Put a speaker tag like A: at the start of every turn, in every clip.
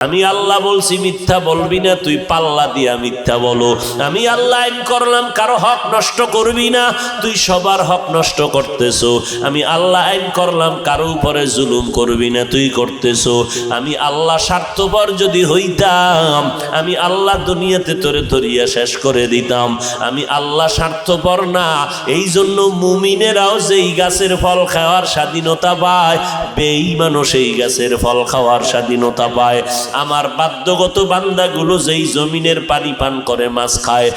A: আমি আল্লাহ বলছি মিথ্যা বলবি না, তুই পাল্লা দিয়া মিথ্যা বলো। আমি আল্লাহ আইন করলাম কারো হক নষ্ট করবি না, তুই সবার হক নষ্ট করতেছো। আমি আল্লাহ আইন করলাম কারো উপরে জুলুম করবি না, তুই করতেছো। আমি আল্লাহ স্বার্থপর যদি হইতাম, আমি আল্লাহ দুনিয়াতে তোরে ধরিয়া শেষ করে দিতাম। আমি আল্লাহ স্বার্থপর না, এই জন্য মুমিনেরাও যেই গাছের ফল খাওয়ার স্বাধীনতা পায়, বেঈমানও সেই গাছের ফল খাওয়ার স্বাধীনতা পায়। আমার বাধ্যগত বান্দাগুলো যেই জমিনের পানি পান করে মাছ খায়,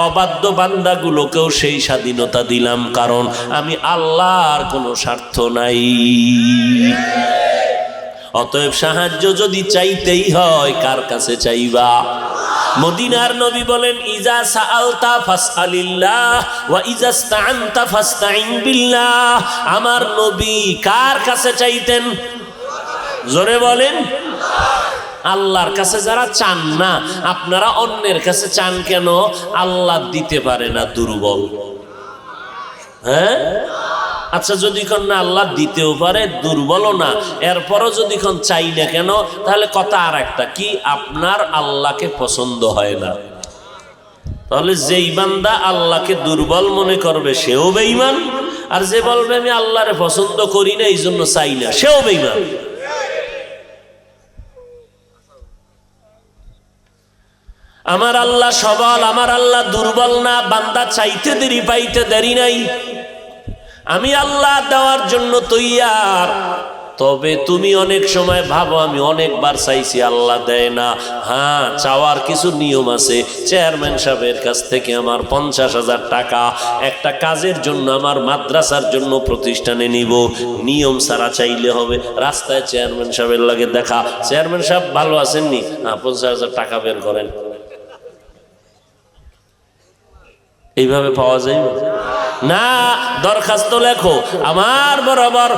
A: অবাধ্য বান্দাগুলোকেও সেই স্বাধীনতা দিলাম, কারণ আমি আল্লাহর কোনো স্বার্থ নাই। অতএব সাহায্য যদি চাইতেই হয়, কার কাছে চাইবা? মদিনার নবী বলেন, ইজা সাআলতা ফাসআলিল্লাহ ওয়া ইজা ইসতাআনতা ফাসতাইন বিল্লাহ। আমার নবী কার কাছে চাইতেন? জোরে বলেন। আল্লাহর কাছে যারা চান না, আপনারা অন্যের কাছে চান কেন? আল্লাহ দিতে পারে না, দুর্বল। হ্যাঁ, আচ্ছা, যদি কোন না আল্লাহ দিতেও পারে, দুর্বলও না, এরপরও যদি কোন চাই না কেন, তাহলে কথা আর একটা কি, আপনার আল্লাহকে পছন্দ হয় না। তাহলে যেই বান্দা আল্লাহকে দুর্বল মনে করবে সেও বেঈমান, আর যে বলবে আমি আল্লাহরে পছন্দ করি না এই জন্য চাই না, সেও বেঈমান। আমার আল্লাহ সবল, আমার আল্লাহ দুর্বল না। বান্দা চাইতে দেরি পাইতে দেরি নাই, আমি আল্লাহ দেওয়ার জন্য তৈয়ার। তবে তুমি অনেক সময় ভাবো আমি অনেকবার চাইছি আল্লাহ দেয় না। হ্যাঁ, চাওয়ার কিছু নিয়ম আছে। চেয়ারম্যান সাহেবের কাছ থেকে আমার 50,000 টাকা একটা কাজের জন্য, আমার মাদ্রাসার জন্য প্রতিষ্ঠানে নিব, নিয়ম ছাড়া চাইলে হবে। রাস্তায় চেয়ারম্যান সাহেবের লাগে দেখা, চেয়ারম্যান সাহেব ভালো আছেননি? হ্যাঁ, 50,000 টাকা বের করেন। এইভাবে পাওয়া যায় না। দরখাস্ত লেখো, আমার বরাবর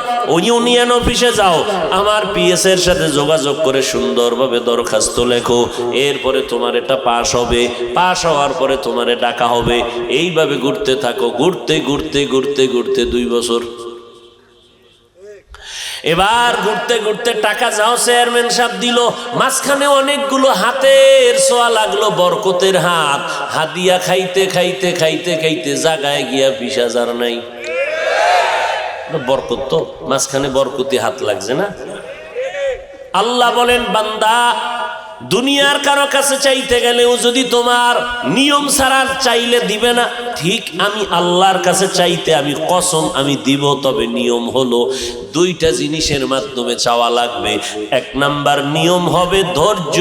A: ইউনিয়ন অফিসে যাও, আমার পিএস এর সাথে যোগাযোগ করে সুন্দরভাবে দরখাস্ত লেখো। এরপরে তোমার এটা পাস হবে, পাস হওয়ার পরে তোমার ডাকা হবে। এইভাবে ঘুরতে থাকো, ঘুরতে ঘুরতে ঘুরতে ঘুরতে 2 বছর। এবার ঘুরতে ঘুরতে টাকা যাও চেয়ারম্যান সাহেব দিল, মাঝখানে অনেকগুলো হাতের ছোঁয়া লাগলো, বরকতের হাত। হাদিয়া খাইতে খাইতে খাইতে খাইতে জায়গায় গিয়া 20,000 নাই। বরকত তো মাঝখানে বরকতি হাত লাগছে না। আল্লাহ বলেন, বান্দা দুনিয়ার কারো কাছে চাইতে গেলেও যদি তোমার নিয়ম ছাড়া চাইলে দিবে না, ঠিক আমি আল্লাহর কাছে চাইতে আমি কসম আমি দিব। তবে নিয়ম হলো 2টা জিনিসের মাধ্যমে চাওয়া লাগবে। 1 নাম্বার নিয়ম হবে ধৈর্য,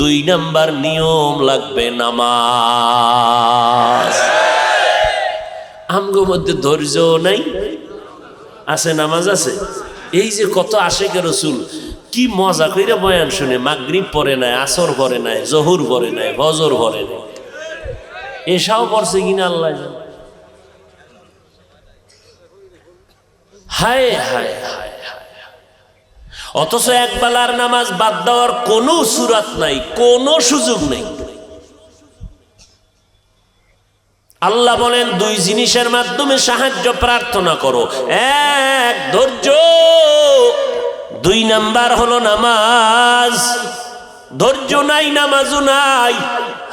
A: 2 নাম্বার নিয়ম লাগবে নামাজ। আমগো মধ্যে ধৈর্য নাই, আছে নামাজ আছে। এই যে কত আশিকে রাসূল কি মজা কইরা বয়ান শুনে, মাগরিব পড়ে নাই, আসর পড়ে নাই, জহুর পড়ে নাই, ফজর পড়ে নাই, এসাও পড়ছে কিনা আল্লাহ জানে। হায় হায় হায় হায়। অথচ একবেলার নামাজ বাদ দেওয়ার কোনো সুরাত নাই, কোনো সুযোগ নেই। আল্লাহ বলেন 2 জিনিসের মাধ্যমে সাহায্য প্রার্থনা করো। 1 ধৈর্য, 2 নাম্বার হলো নামাজ। ধৈর্য নাই, নামাজও নাই,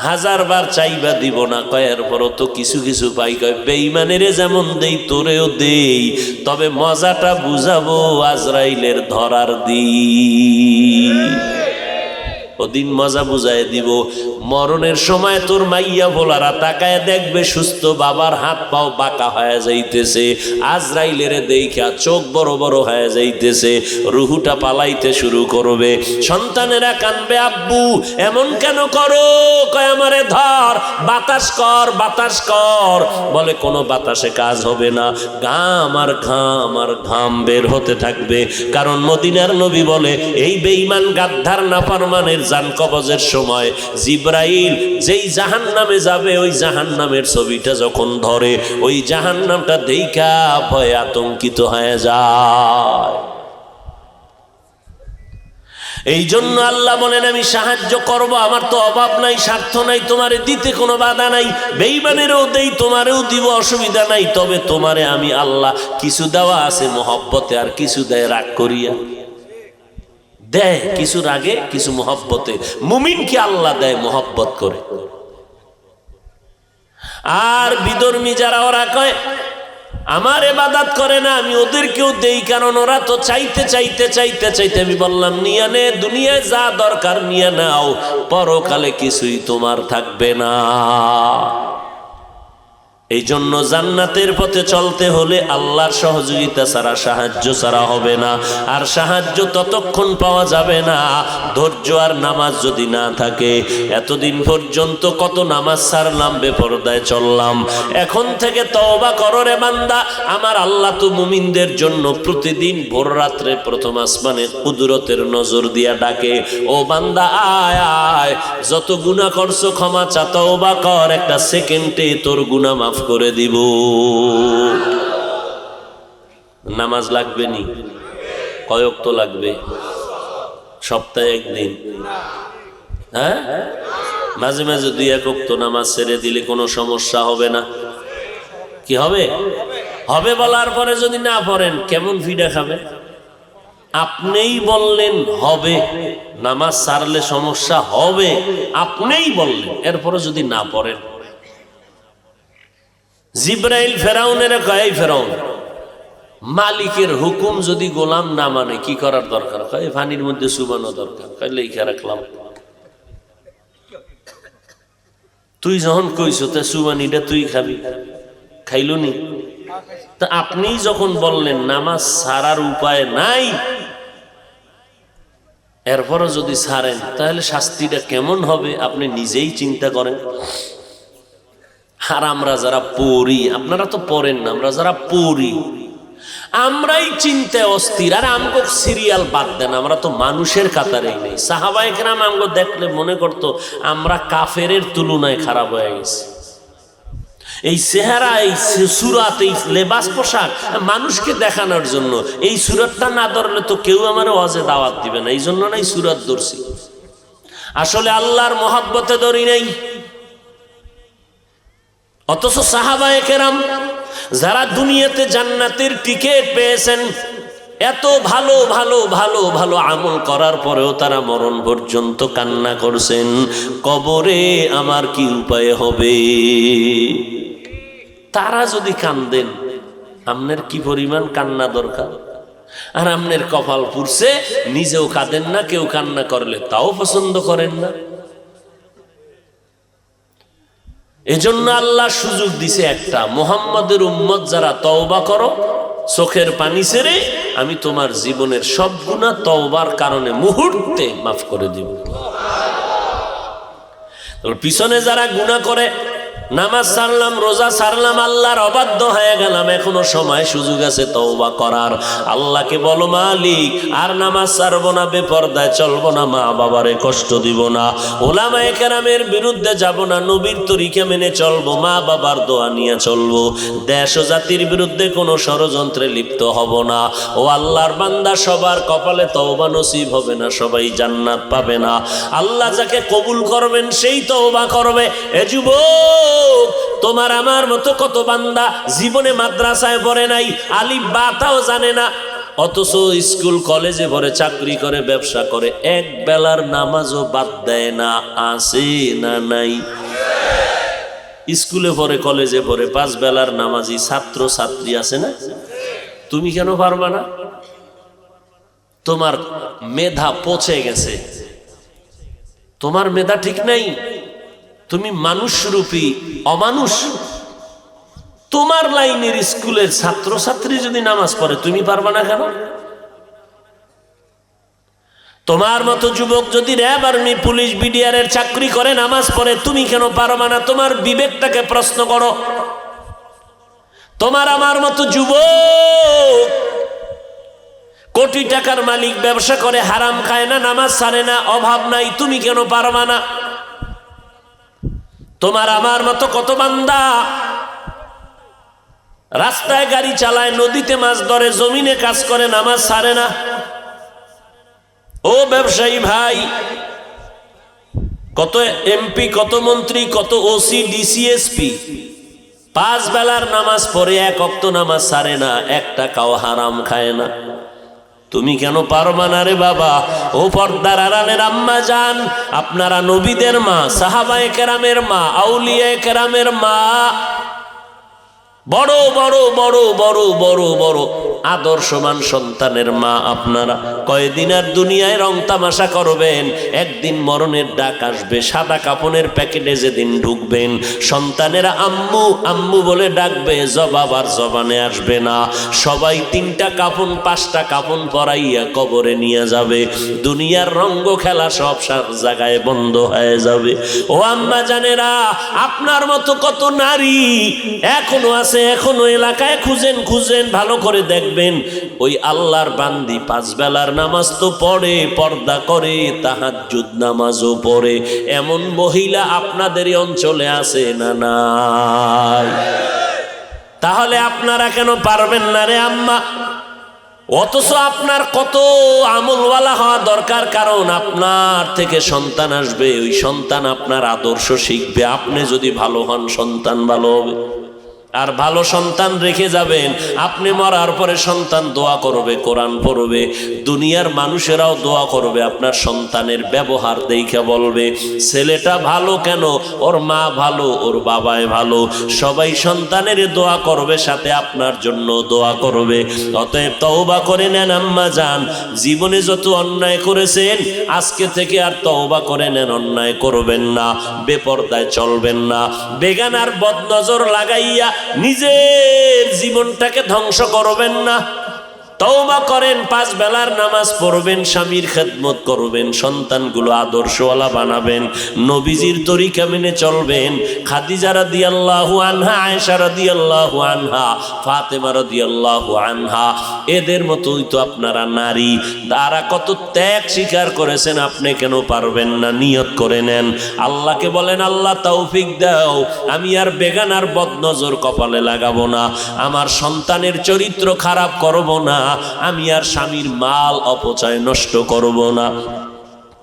A: 1000 বার চাইবা দিব না কয়, এরপরও তো কিছু কিছু পাই কয়। বেঈমানেরে যেমন দেই তোরেও দেই, তবে মজাটা বুঝাবো আজরাইলের ধরার দিন। ওদিন মজা বুঝায় দিব। মরণের সময় তোর মাইয়া ভোলারা তাকায় দেখবে সুস্থ বাবার হাত পাও বাঁকা হয়ে যাইতেছে, আজরাইলের দেখা চোখ বড় বড় হয়ে যাইতেছে, রুহুটা পালাইতে শুরু করবে। সন্তানেরা কানবে, আব্বু এমন কেন করো? কয় আমারে ধর, বাতাস কর বাতাস কর। বলে কোনো বাতাসে কাজ হবে না, ঘাম আর ঘাম আর ঘাম বের হতে থাকবে। কারণ মদিনার নবী বলে, এই বেঈমান গাদ্দার নাফরমানের জান কবজের সময় জিবরাইল যেই জাহান্নামে যাবে, ওই জাহান্নামের ছবিটা যখন ধরে, ওই জাহান্নামটা দেইখা ভয়ে আতঙ্কিত হয়ে যায়। এই জন্য আল্লাহ বলেন, আমি সাহায্য করব, আমার তো অভাব নাই, স্বার্থ নাই, তোমারে দিতে কোনো বাধা নাই। বেঈমানেরও দেই, তোমারেও দিব, অসুবিধা নাই। তবে তোমারে আমি আল্লাহ কিছু দেওয়া আছে মহব্বতে, আর কিছু দেয় রাগ করিয়া। দেয় কিছুর আগে কিছু মহব্বতে। মুমিনকে আল্লাহ দেয় মহব্বত করে। আর বিধর্মী যারা, ওরা কয় আমার ইবাদত করে না, আমি ওদেরকেও দেই, কারণ ওরা তো চাইতে চাইতে চাইতে চাইতে। আমি বললাম নিয়ে নে, দুনিয়ায় যা দরকার নিয়ে নাও, পরকালে কিছুই তোমার থাকবে না। এই জন্য জান্নাতের পথে চলতে হলে আল্লাহর সহযোগিতা ছাড়া, সাহায্য ছাড়া হবে না। আর সাহায্য ততক্ষণ পাওয়া যাবে না ধৈর্য আর নামাজ যদি না থাকে। এতদিন পর্যন্ত কত নামাজ ছাড়লাম, বেপরদায় চললাম। এখন থেকে তওবা করো রে বান্দা। আমার আল্লাহ তো মুমিনদের জন্য প্রতিদিন ভোর রাত্রে প্রথম আসমানে কুদরতের নজর দিয়া ডাকে, ও বান্দা আয় আয়, যত গুনাহ করছো ক্ষমা চা, তওবা কর, একটা সেকেন্ডে তোর গুনাহ মাফ করে দিব। নামাজ লাগবে নি? কয় ওয়াক্ত লাগবে? সপ্তাহে একদিন? হ্যাঁ, মাঝে মাঝে 2-1 ওয়াক্ত নামাজ ছেড়ে দিলে কোনো সমস্যা হবে না। কি হবে? হবে বলার পরে যদি না পড়েন কেমন ভিড়া খাবে? আপনিই বললেন হবে, নামাজ ছাড়লে সমস্যা হবে, আপনিই বললেন, এরপরে যদি না পড়েন। জিব্রাইল ফেরাউনের কয়, ফেরাউন মালিকের হুকুম যদি গোলাম না মানে কি করার দরকার? কয় পানির মধ্যে চুবানো দরকার। কয় লেখা রাখলাম। তুই যখন কইছো তা চুবানিটা তুই খাবি, খাইলো নি? তা আপনি যখন বললেন নামাজ ছাড়ার উপায় নাই, এরপরও যদি ছাড়েন তাহলে শাস্তিটা কেমন হবে আপনি নিজেই চিন্তা করেন। আর আমরা যারা পড়ি, আপনারা তো পড়েন না, আমরা যারা পড়ি আমরাই চিন্তায় অস্থির। আর আমগো সিরিয়াল বাদ দেন, আমরা তো মানুষের কাতারেই নেই। সাহাবায়ে কেরাম আমগো দেখলে মনে করতো আমরা কাফেরের তুলনায় খারাপ হয়ে গেছি। এই চেহারা, এই সুরাত, এই লেবাস পোশাক মানুষকে দেখানোর জন্য। এই সুরাতটা না ধরলে তো কেউ আমার ওয়াজে দাওয়াত দিবে না, এই জন্য নাই সুরাত ধরছি। আসলে আল্লাহর মহব্বতে ধরি নাই। অথচ সাহাবায়ে কেরাম যারা দুনিয়াতে জান্নাতের টিকিট পেয়েছেন, এত ভালো ভালো ভালো ভালো আমল করার পরেও তারা মরণ পর্যন্ত কান্না করছেন, কবরে আমার কি উপায় হবে। তারা যদি কান্দেন, আপনার কি পরিমাণ কান্না দরকার। আর আপনার কপাল পুড়ছে, নিজেও কাঁদেন না, কেউ কান্না করলে তাও পছন্দ করেন না। এজন্য আল্লাহ সুযোগ দিছে একটা, মুহাম্মাদের উম্মত যারা তওবা করো চোখের পানি ছেড়ে, আমি তোমার জীবনের সব গুনাহ তওবার কারণে মুহূর্তে মাফ করে দিব। পিছনে যারা গুনাহ করে, নামাজ ছাড়লাম, রোজা ছাড়লাম, আল্লাহর অবাধ্য হয়ে গেলাম, এখনো সময় সুযোগ আছে তওবা করার। আল্লাহকে বলো মালিক আর নামাজ ছাড়বো না, বেপরদায় চলবো না, মা বাবারে কষ্ট দিব না, ওলামায়ে কেরামের বিরুদ্ধে যাব না, নবীর তরিকা মেনে চলবো, মা বাবার দোয়া নিয়ে চলবো, দেশ ও জাতির বিরুদ্ধে কোনো ষড়যন্ত্রে লিপ্ত হব না। ও আল্লাহর বান্দা, সবার কপালে তওবা নসিব হবে না, সবাই জান্নাত পাবে না। আল্লাহ যাকে কবুল করবেন সেই তওবা করবে। এ যুবক, তোমার আমার মতো কত বান্দা জীবনে মাদ্রাসায় পড়ে নাই, আলিফ বা তাও জানে না, অথচ স্কুল কলেজে পড়ে, চাকরি করে, ব্যবসা করে, এক বেলার নামাজও বাদ দেয় না। আছে না নাই? স্কুলে পড়ে, কলেজে পড়ে, 5 বেলার নামাজি ছাত্র ছাত্রী আছে না? তুমি কেন পারবা না? তোমার মেধা পচে গেছে, তোমার মেধা ঠিক নাই, তুমি মানুষরূপী অমানুষ। তোমার লাইনের স্কুলের ছাত্র ছাত্রী যদি নামাজ পড়ে, তুমি পারবা না কেন? তোমার মতো যুবক যদি র্যাব, আর্মি, পুলিশ, বিডিআর এর চাকরি করে, নামাজ পড়ে, তুমি কেন পারবা না? তোমার বিবেকটাকে প্রশ্ন করো। তোমার আমার মতো যুবক কোটি টাকার মালিক, ব্যবসা করে, হারাম খায় না, নামাজ ছাড়ে না, অভাব নাই, তুমি কেন পারবা না? তোমার আমার মতো কত বান্দা রাস্তায় গাড়ি চালায়, নদীতে মাছ ধরে, জমিনে কাজ করে, নামাজ ছাড়ে না। ও ব্যবসায়ী ভাই, কত এমপি, কত মন্ত্রী, কত ওসি, ডিসি, এসপি 5 বেলার নামাজ পড়ে, 1 ওয়াক্ত নামাজ ছাড়ে না, 1 টাকাও হারাম খায় না। তুমি কেন পারবা না রে বাবা? ও পর্দার আড়ালের আম্মা জান, আপনারা নবীদের মা, সাহাবায়ে কেরামের মা, আউলিয়ায়ে কেরামের মা, বড় বড় বড় বড় বড় বড় আদর্শমান সন্তানের মা আপনারা। কয়দিন আর দুনিয়ায় রং তামাশা করবেন, একদিন মরণের ডাক আসবে। সাদা কাপনের প্যাকেটে যেদিন ঢুকবেন, সন্তানেরা আম্মু আম্মু বলে ডাকবে, জবাব আর জবানে আসবে না। সবাই 3টা কাপন 5টা কাপন পরাইয়া কবরে নিয়ে যাবে। দুনিয়ার রঙ্গ খেলা সব জায়গায় বন্ধ হয়ে যাবে। ও আম্মা জানেরা, আপনার মতো কত নারী এখনো আছে, এখনো এলাকায় খুঁজেন খুঁজেন, ভালো করে দেখবেন। ওই আল্লাহর বান্দি 5 বেলার নামাজ তো পড়ে, পর্দা করে, তাহাজ্জুদ নামাজও পড়ে, এমন মহিলা আপনাদের অঞ্চলে আছে না নাই? তাহলে আপনারা কেন পারবেন না রে আম্মা? অথচ আপনার কত আমলওয়ালা হওয়া দরকার, কারণ আপনার থেকে সন্তান আসবে, ওই সন্তান আপনার আদর্শ শিখবে। আপনি যদি ভালো হন, সন্তান ভালো হবে। আর ভালো সন্তান রেখে যাবেন, আপনি মরার পরে সন্তান দোয়া করবে, কোরআন পড়বে, দুনিয়ার মানুষেরাও দোয়া করবে। আপনার সন্তানের ব্যবহার দেখে বলবে, ছেলেটা ভালো কেন, ওর মা ভালো, ওর বাবাই ভালো। সবাই সন্তানের দোয়া করবে, সাথে আপনার জন্য দোয়া করবে। অতএব তওবা করে নেন আম্মা জান, জীবনে যত অন্যায় করেছেন আজকে থেকে আর তওবা করে নেন, অন্যায় করবেন না, বেপরদায় চলবেন না, বেগানার বদনজর লাগাইয়া নিজের জীবনটাকে ধ্বংস করবেন না। তওবা করেন, 5 বেলার নামাজ পড়বেন, স্বামীর খেদমত করবেন, সন্তানগুলো আদর্শওয়ালা বানাবেন, নবীজির তরিকা মেনে চলবেন। খাদিজা রাদিয়াল্লাহু আনহা, আয়েশা রাদিয়াল্লাহু আনহা, ফাতেমা রাদিয়াল্লাহু আনহা, এদের মতোই তো আপনারা নারী। তারা কত ত্যাগ স্বীকার করেছেন, আপনি কেন পারবেন না? নিয়ত করে নেন, আল্লাহকে বলেন, আল্লাহ তৌফিক দাও, আমি আর বেগানার বদনজর কপালে লাগাবো না, আমার সন্তানের চরিত্র খারাপ করব না, আমি আর স্বামীর মাল অপচয় নষ্ট করব না।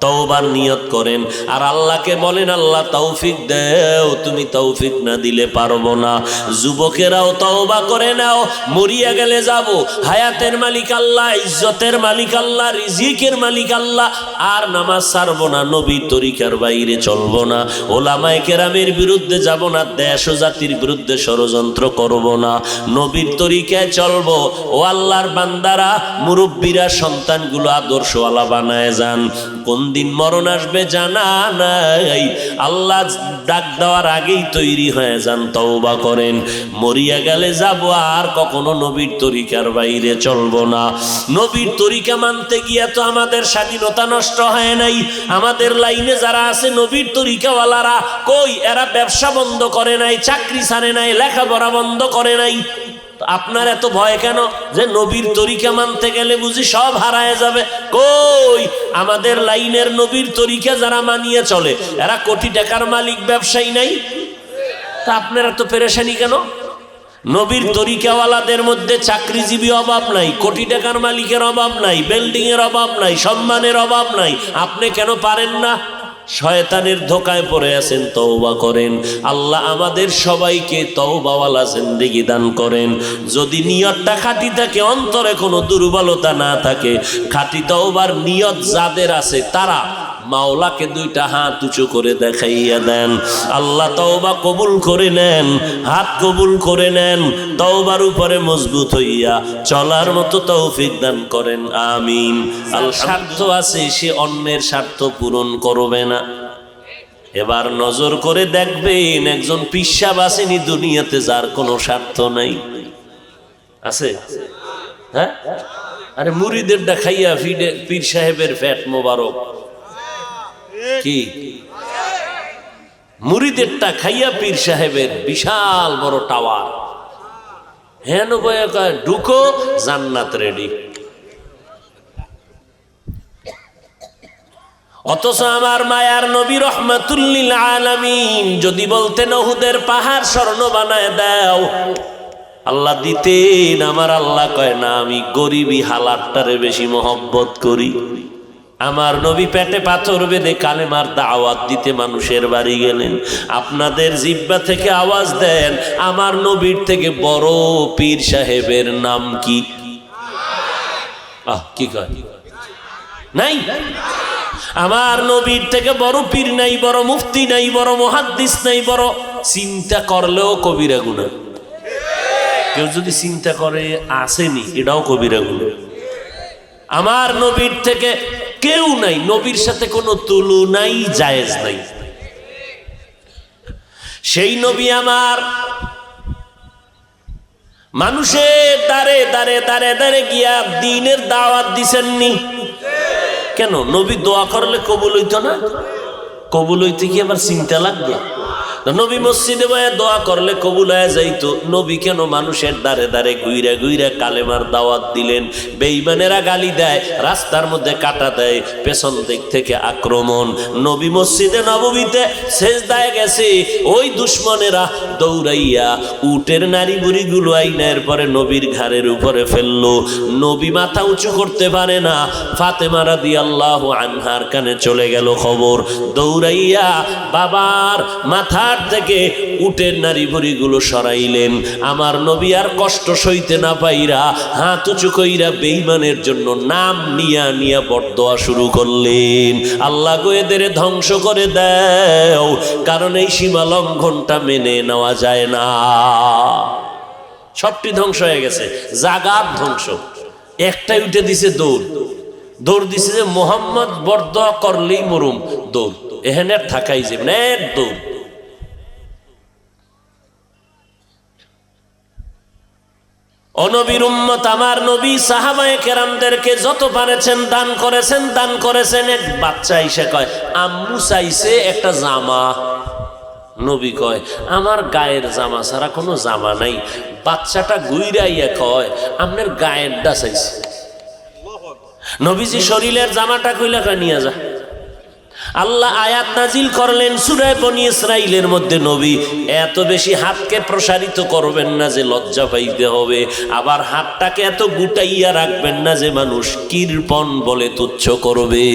A: তওবার নিয়ত করেন আর আল্লাহকে বলেন, আল্লাহ তৌফিক দাও, তুমি তৌফিক না দিলে পারবো না। যুবকেরাও তওবা করে নাও, মরিয়া গেলে যাব, হায়াতের মালিক আল্লাহ, ইজ্জতের মালিক আল্লাহ, রিজিকের মালিক আল্লাহ, আর নামাজ ছাড়বো না, নবীর তরিকার বাইরে চলবো না, ওলামায়ে কেরামের বিরুদ্ধে যাব না, দেশ ও জাতির বিরুদ্ধে ষড়যন্ত্র করব না, নবীর তরিকায় চলবো। ও আল্লাহর বান্দারা, মুরব্বীরা, সন্তানগুলো আদর্শওয়ালা বানায় যান। কোন দিন মরণ আসবে জানা নাই, আল্লাহ ডাক দেওয়ার আগেই তৈরি হয়ে যান, তওবা করেন। মরিয়া গেলে যাব, আর কখনো নবীর তরিকার বাইরে চলবো না। নবীর তরিকা মানতে গিয়া তো আমাদের স্বাধীনতা নষ্ট হয় নাই। আমাদের লাইনে যারা আছে নবীর তরিকাওয়ালারা, কই এরা ব্যবসা বন্ধ করে নাই, চাকরি ছাড়ে নাই, লেখাপড়া বন্ধ করে নাই। আপনার এত ভয় কেন যে নবীর তরিকা মানতে গেলে বুঝি সব হারায় যাবে? কই আমাদের লাইনের নবীর তরিকা যারা মানিয়ে চলে, এরা কোটি টাকার মালিক, ব্যবসায়ী নাই? তা আপনারা তো পেরেশানি কেন? নবীর তরিকাওয়ালাদের মধ্যে চাকরিজীবী অভাব নাই, কোটি টাকার মালিকের অভাব নাই, বিল্ডিং এর অভাব নাই, সম্মানের অভাব নাই। আপনি কেন পারেন না? শয়তানের ধোকায় পড়ে আছেন, তওবা করেন। আল্লাহ আমাদের সবাইকে তওবাওয়ালা জিন্দেগি দান করেন। যদি নিয়তটা খাঁটি থাকে, অন্তরে কোনো দুর্বলতা না থাকে, খাঁটি তওবার নিয়ত যাদের আছে তারা মাওলাকে 2টা হাত উঁচু করে দেখাইয়া দেন। আল্লাহ তওবা কবুল করে নেন, হাত কবুল করে নেন, তওবার উপরে মজবুত হইয়া চলার মতো তৌফিক দান করেন, আমিন। স্বার্থ আছে, সে অন্যের স্বার্থ পূরণ করবে না। এবার নজর করে দেখবেন, একজন পিসাব আসেনি দুনিয়াতে যার কোনো স্বার্থ নাই, আছে? হ্যাঁ, আরে মুরিদেরটা খাইয়া ফিডে পীর সাহেবের ফ্যাট মোবারক, কি মুরিদেরটা খাইয়া পীর সাহেবের বিশাল বড় টাওয়ার, হেন বয়া ঢুকো, জান্নাত রেডি। অথচ আমার মায়ার নবী রহমাতুল লিল আলামিন যদি বলতেন উহুদের পাহাড় স্বর্ণ বানায় দাও, আল্লাহ দিতেন। আমার আল্লাহ কয় না, আমি গরিবী হালাতটারে বেশি মহব্বত করি। আমার নবী পেটে পাথর বেঁধে কালেমার দাওয়াত দিতে মানুষের বাড়ি গেলেন। আপনাদের জিহ্বা থেকে আওয়াজ দেন, আমার নবীর থেকে বড় পীর সাহেবের নাম কি? কি কয় নাই? আমার নবীর থেকে বড় পীর নাই, বড় মুফতি নাই, বড় মুহাদ্দিস নাই, বড় চিন্তা করলেও কবিরা গুনাহ। কেউ যদি চিন্তা করে আসেনি, এটাও কবিরা গুনাহ। আমার নবীর থেকে কেউ নাই, নবীর সাথে কোনো তুলনাই জায়েজ নাই। সেই নবী আমার মানুষের দাঁড়ে দাঁড়ে দাঁড়ে দাঁড়ে গিয়া দ্বীনের দাওয়াত দিছেননি কেন? নবী দোয়া করলে কবুল হইতো না? কবুল হইতে কি আবার চিন্তা লাগবে? নবী মসজিদে বসে দোয়া করলে কবুল হয়ে যাইতো। নবী কেন মানুষের দাঁড়ে দাঁড়ে ঘুইরা ঘুইরা কালেমার দাওয়াত দিলেন? বেঈমানেরা গালি দেয়, রাস্তার মধ্যে কাটা দেয়, পেছন দিক থেকে আক্রমণ। নবী মসজিদে নববীতে সেজদায় গেছে, ওই দুশ্মনেরা দৌড়াইয়া উটের নারী বুড়িগুলো আইনের পরে নবীর ঘাড়ের উপরে ফেললো। নবী মাথা উঁচু করতে পারে না। ফাতেমা রাদিয়াল্লাহু আনহার কানে চলে গেল খবর, দৌড়াইয়া বাবার মাথা থেকে উটের নারী বুড়িগুলো সরাইলেন। আমার নবী আর কষ্ট সইতে না পাইরা হাত উঁচু কইরা বেঈমানের জন্য নাম নিয়া নিয়া বরদোয়া শুরু করলেন, আল্লাহ গো এদের ধ্বংস করে দাও, কারণ এই সীমা লঙ্ঘনটা মেনে নেওয়া যায় না। সবটি ধ্বংস হয়ে গেছে, জাগাত ধ্বংস। একটাই উঠে দিছে দৌড়, দৌড় দিছে যে মোহাম্মদ বরদোয়া করলেই মরুম, দৌড় এখানে থাকাই যে দৌড়। অনবীর উম্মত আমার নবী সাহাবায়ে কেরামদেরকে যত পারেছেন দান করেছেন, দান করেছেন। এক বাচ্চা এসে কয় আম্মু চাইছে একটা জামা। নবী কয় আমার গায়ের জামা ছাড়া কোনো জামা নাই। বাচ্চাটা গুইরাইয়া কয় আপনার গায়েরটা চাইছে। নবীজি শরীরের জামাটা কইলা নিয়ে যা। আল্লাহ আয়াত নাজিল করলেন সূরা বনী ইসরাইলের মধ্যে, নবী এত বেশি হাতকে প্রসারিত করবেন না যে লজ্জা পাইতে হবে, আবার হাতটাকে এত গুটাইয়া রাখবেন না যে মানুষ কৃপণ বলে তুচ্ছ করবে।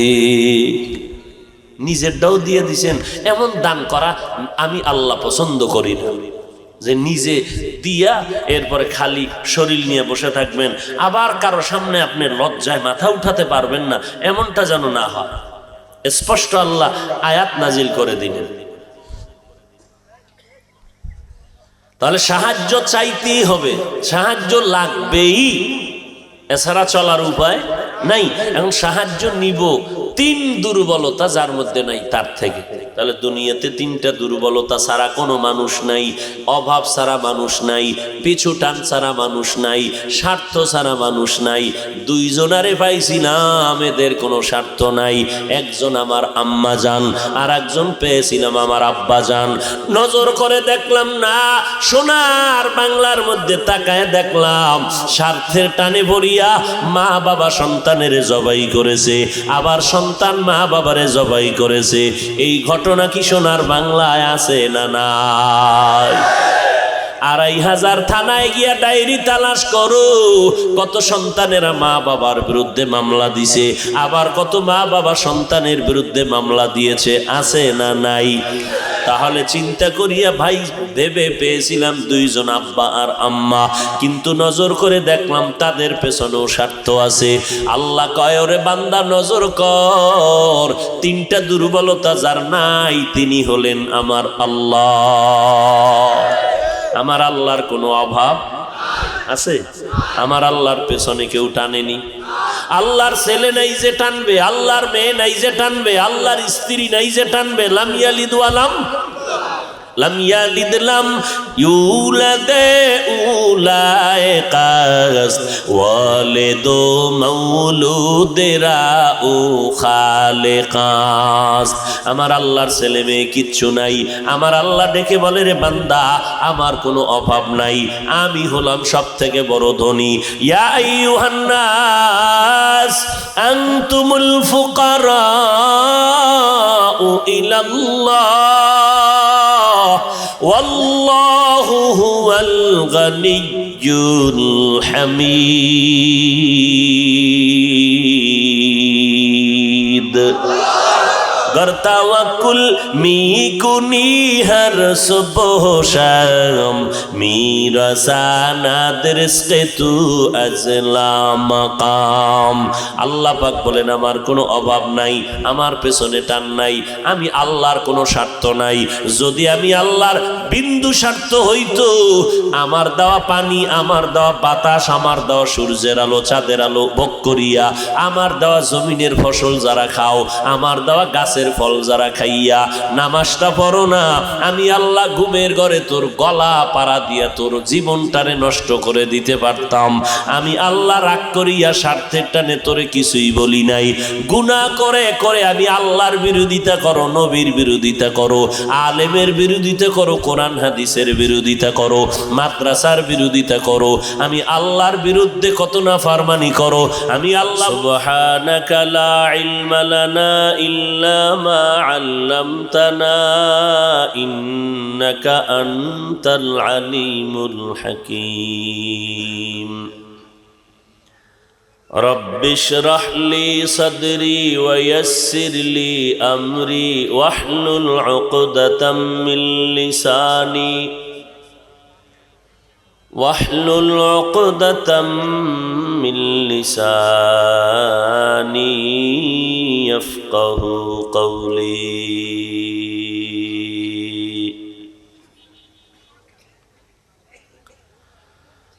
A: নিজেরটাও দিয়ে দিছেন। এমন দান করা আমি আল্লাহ পছন্দ করি না, যে নিজে দিয়া এরপরে খালি শরীর নিয়ে বসে থাকবেন, আবার কারো সামনে আপনি লজ্জায় মাথা উঠাতে পারবেন না, এমনটা যেন না হয়। স্পষ্ট আল্লাহ আয়াত নাজিল করে দিলেন। তাহলে সাহায্য চাইতেই হবে, সাহায্য লাগবেই, এছাড়া চলার উপায় নাই। এখন সাহায্য নিব তিন দুর্বলতা যার মধ্যে নাই তার থেকে। তাহলে দুনিয়াতে তিনটা দুর্বলতা ছাড়া কোনো মানুষ নাই। অভাব ছাড়া মানুষ নাই, পিছু টান ছাড়া মানুষ নাই, স্বার্থ ছাড়া মানুষ নাই। দুইজনারে পাইছিলাম, এদের কোনো স্বার্থ নাই। একজন আমার আম্মা জান, আর একজন পেয়েছিলাম আমার আব্বা জান। নজর করে দেখলাম না, সোনার বাংলার মধ্যে তাকায় দেখলাম স্বার্থের টানে ভরিয়া মা বাবা সন্তানের জবাই করেছে, আবার সন্তান মা বাবারে জবাই করেছে। এই ঘটনা কি সোনার বাংলায় আছে না নাই? ২৫০০ থানায় গিয়া ডায়েরি তালাশ করো, কত সন্তানেরা মা বাবার বিরুদ্ধে মামলা দিছে, আবার কত মা বাবা সন্তানের বিরুদ্ধে মামলা দিয়েছে, আছে না নাই? তাহলে চিন্তা করিয়া ভাই ভেবে পেয়েছিলাম দুইজন আব্বা আর আম্মা, কিন্তু নজর করে দেখলাম তাদের পেছনেও স্বার্থ আছে। আল্লাহ কয় ওরে বান্দা নজর কর, তিনটা দুর্বলতা যার নাই তিনি হলেন আমার আল্লাহ। আমার আল্লাহর কোনো অভাব আছে? আমার আল্লাহর পেছনে কেউ টানেনি। আল্লাহর ছেলে নাই যে টানবে, আল্লাহর মেয়ে নাই যে টানবে, আল্লাহর স্ত্রী নাই যে টানবে। লাম ইয়ালিদ ওয়ালাম লাম ইয়ালিদ লাম ইউলাদ উলায়ে কাস ওয়ালিদু মাউলুদেরা ও খালেকাস। আমার আল্লাহর ছেলে মেয়ে কিচ্ছু নাই। আমার আল্লাহ ডেকে বলে রে বান্দা আমার কোনো অভাব নাই, আমি হলাম সব থেকে বড় ধনী। ইয়া আইয়ুহান নাস আনতুমুল ফুকারা ইলাল্লাহ ওয়াল্লাহু হুয়াল গানিয়্যুল হামিদ। घर তাওয়াক্কুল মিকুনি হর সুবহ শাম মিরাসানাদ রিজকে তু আজলা মাকাম। আল্লাহ পাক বলেন আমার কোনো অভাব নাই, আমার পেছনে টান নাই, আমি আল্লাহর কোনো স্বার্থ নাই। যদি আমি আল্লাহর বিন্দু স্বার্থ হইতো, আমার দেওয়া পানি, আমার দেওয়া বাতাস, আমার দেওয়া সূর্যের আলো, চাঁদের আলো ভোগ করিয়া, আমার দেওয়া জমিনের ফসল যারা খাও, আমার দেওয়া গাছের ফল যারা খাইয়া নামাজটা পড়ো না, আমি আল্লাহ ঘুমের ঘরে তোর গলা পাড়া দিয়া তোর জীবনটারে নষ্ট করে দিতে পারতাম। আমি আল্লাহ রাগ করিয়া স্বার্থের টানে তোরে কিছুই বলি নাই। গুনাহ করে করে আমি আল্লাহর বিরোধিতা করো, নবীর বিরোধিতা করো, আলেমের বিরোধিতা করো, কোরআন হাদিসের বিরোধিতা করো, মাদ্রাসার বিরোধিতা করো, আমি আল্লাহর বিরুদ্ধে কত না ফারমানি করো। আমি আল্লাহ সুবহানাকা লা ইলমা লানা ইল্লা মা আল্লামতানা ইন্নাকা আনতাল আলিমুল হাকীম। রব্বি ইশরাহ লি সাদরি ওয়া ইয়াসসির লি আমরি ওয়াহলুল উকদাতাম মিন লিসানি واحلل عقدة من لساني يفقه قولي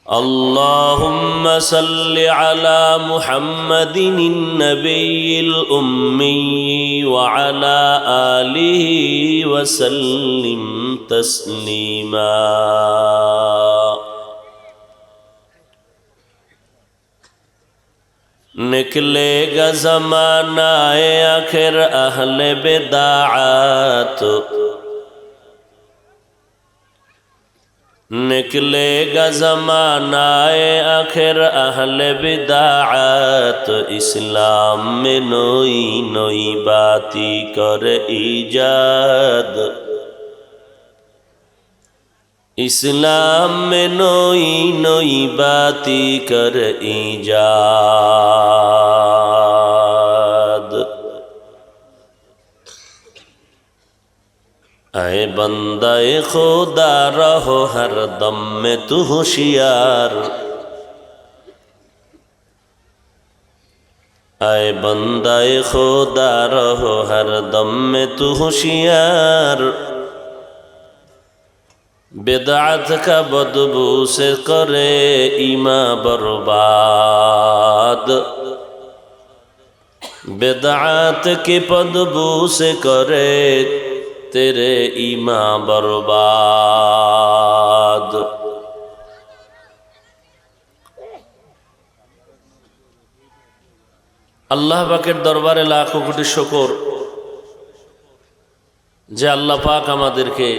A: اللهم صل على محمد النبي الأمي وعلى آله وسلم تسليما निकलेगा ज़माना आखिर अहले बिदाअत, निकलेगा ज़माना आखिर अहले बिदाअत, इस्लाम में नई नई बाती कर ईजाद, इस्लाम में नई नई बाती कर ईजाद। आए बंदाए खुदा रहो हर दम में तू होशियार, आए बंदाए खुदा रहो हर दम में तू होशियार। बिदअत का बदबू से करे ईमा बर्बाद, बिदअत की बदबू से करे तेरे ईमा बर्बाद। আল্লাহ পাকের দরবারে লাখো কোটি শুকর যে আল্লাহ পাক আমাদেরকে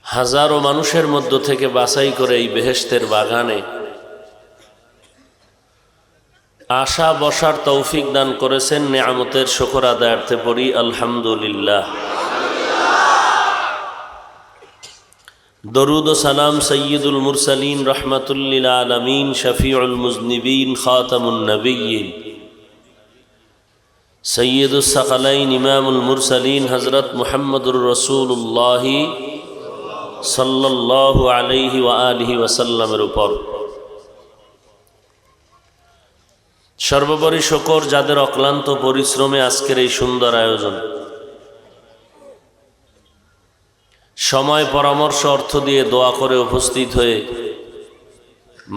A: হাজারো মানুষের মধ্য থেকে বাছাই করে এই বেহেশতের বাগানে আশা বসার তৌফিক দান করেছেন। নেয়ামতের শুকর আদায়ার্থে পড়ি আলহামদুলিল্লাহ। দরুদ ও সালাম সৈয়দুল মুরসালিন রহমাতুল লিল আলামিন শফিউল মুজনিবিন খাতামুন নবিয়্যিন সৈয়দুস সাকালাইন ইমামুল মুরসালিন হযরত মুহাম্মদুর রাসূলুল্লাহ সাল্লাল্লাহু আলাইহি ওয়া আলিহি ওয়াসাল্লামের উপর সর্বোপরি শুকর যাদের অক্লান্ত পরিশ্রমে আজকের এই সুন্দর আয়োজন, সময় পরামর্শ অর্থ দিয়ে দোয়া করে উপস্থিত হয়ে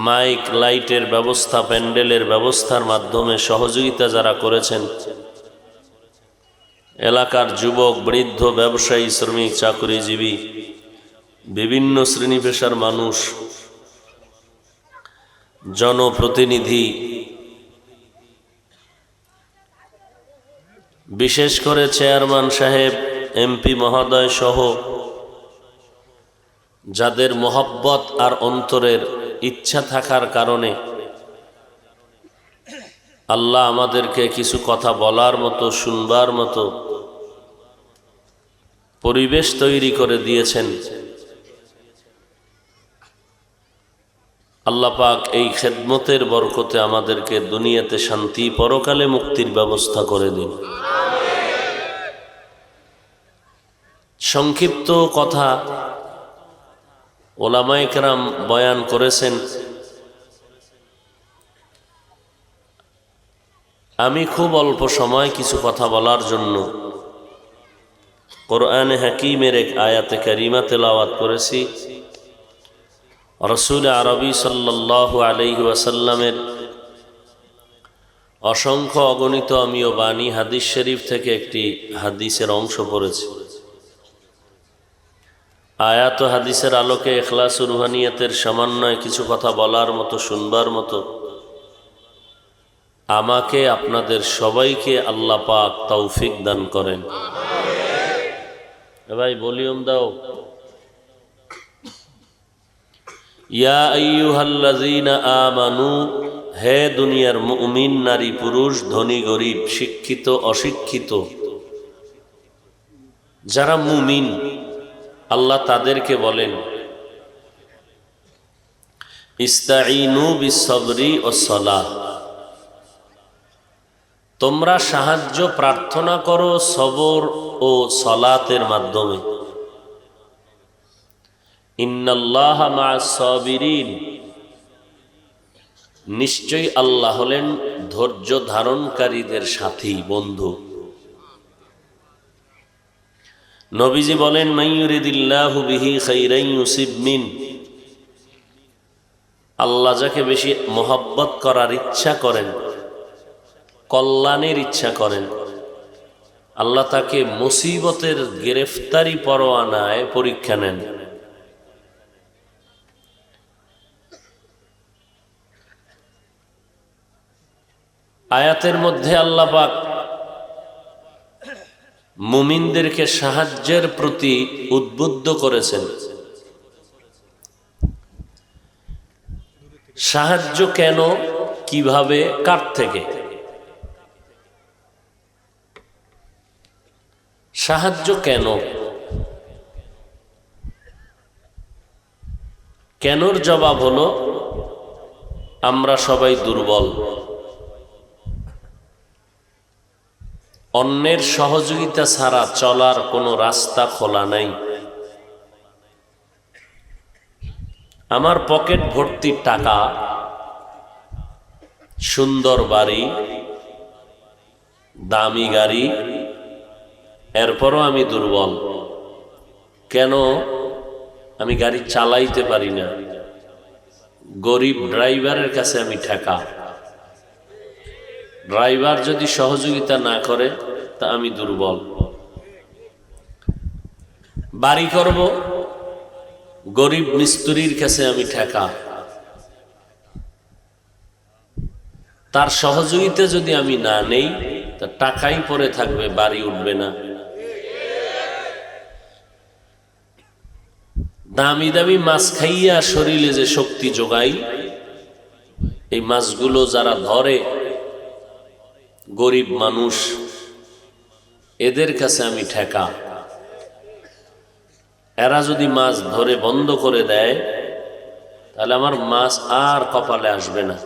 A: মাইক লাইটের ব্যবস্থা, প্যান্ডেলের ব্যবস্থার মাধ্যমে সহযোগিতা যারা করেছেন, এলাকার যুবক, বৃদ্ধ, ব্যবসায়ী, শ্রমিক, চাকরিজীবী, বিভিন্ন শ্রেণী পেশার মানুষ, জনপ্রতিনিধি, বিশেষ করে চেয়ারম্যান সাহেব, এমপি মহোদয় সহ যাদের মহব্বত আর অন্তরের ইচ্ছা থাকার কারণে আল্লাহ আমাদেরকে কিছু কথা বলার মতো, শুনবার মতো পরিবেশ তৈরি করে দিয়েছেন। আল্লাহ পাক এই খেদমতের বরকতে আমাদেরকে দুনিয়াতে শান্তি, পরকালে মুক্তির ব্যবস্থা করে দিন। সংক্ষিপ্ত কথা ওলামায়ে কেরাম বয়ান করেছেন। আমি খুব অল্প সময় কিছু কথা বলার জন্য কোরআনে হাকিমের এক আয়াতে কারিমা তেলাওয়াত করেছি। রাসূল আরবি সাল্লাল্লাহু আলাইহি ওয়াসাল্লামের অসংখ্য অগণিত আমিও বাণী হাদিস শরীফ থেকে একটি হাদিসের অংশ পড়েছি। আয়াত ও হাদিসের আলোকে ইখলাস ও রুহানিয়তের সমন্বয়ে কিছু কথা বলার মতো, শুনবার মতো আমাকে আপনাদের সবাইকে আল্লাহ পাক তৌফিক দান করেন। ভাই ভলিউম দাও। ইয়া আইয়ুহাল্লাযীনা আমানু, হে দুনিয়ার মুমিন নারী পুরুষ, ধনী গরিব, শিক্ষিত অশিক্ষিত, যারা মুমিন আল্লাহ তাদেরকে বলেন ইস্তাঈনু বিসসবরি ওয়াস-সালাহ, তোমরা সাহায্য প্রার্থনা করো সবর ও সালাতের মাধ্যমে। ইন্নাল্লাহা মা'আস-সাবিরিন, নিশ্চয়ই আল্লাহ হলেন ধৈর্য ধারণকারীদের সাথী, বন্ধু। নবীজি বলেন মাইয়ুরিদিল্লাহু বিহি খাইরান ইউসিব মিন, আল্লাহ যাকে বেশি মোহাব্বত করার ইচ্ছা করেন, কল্যাণের ইচ্ছা করেন, আল্লাহ তাকে মুসিবতের গ্রেফতারি পরোয়ানায় পরীক্ষা নেন। আয়াতের মধ্যে আল্লাহ পাক মুমিনদেরকে সাহায্যের প্রতি উদ্বুদ্ধ করেছেন। সাহায্য কেন, কিভাবে, কার থেকে? সাহায্য কেন? কেনর জবাব হলো আমরা সবাই দুর্বল, অন্যের সহযোগিতা ছাড়া চলার কোনো রাস্তা খোলা নাই। আমার পকেট ভর্তি টাকা, সুন্দর বাড়ি, দামি গাড়ি, এরপরও আমি দুর্বল। কেন? আমি গাড়ি চালাইতে পারি না, গরিব ড্রাইভারের কাছে আমি ঠেকা। ড্রাইভার যদি সহযোগিতা না করে তা আমি দুর্বল। বাড়ি করব, গরিব মিস্ত্রির কাছে আমি ঠেকা। তার সহযোগিতা যদি আমি না নেই তা টাকাই পড়ে থাকবে, বাড়ি উঠবে না। দামি দামি মাছ খাইয়া শরীরে যে শক্তি যোগাই, এই মাছগুলো যারা ধরে গরিব মানুষ, এদের কাছে আমি ঠেকা। এরা যদি মাছ ধরে বন্ধ করে দেয় তাহলে আমার মাছ আর কপালে আসবে না।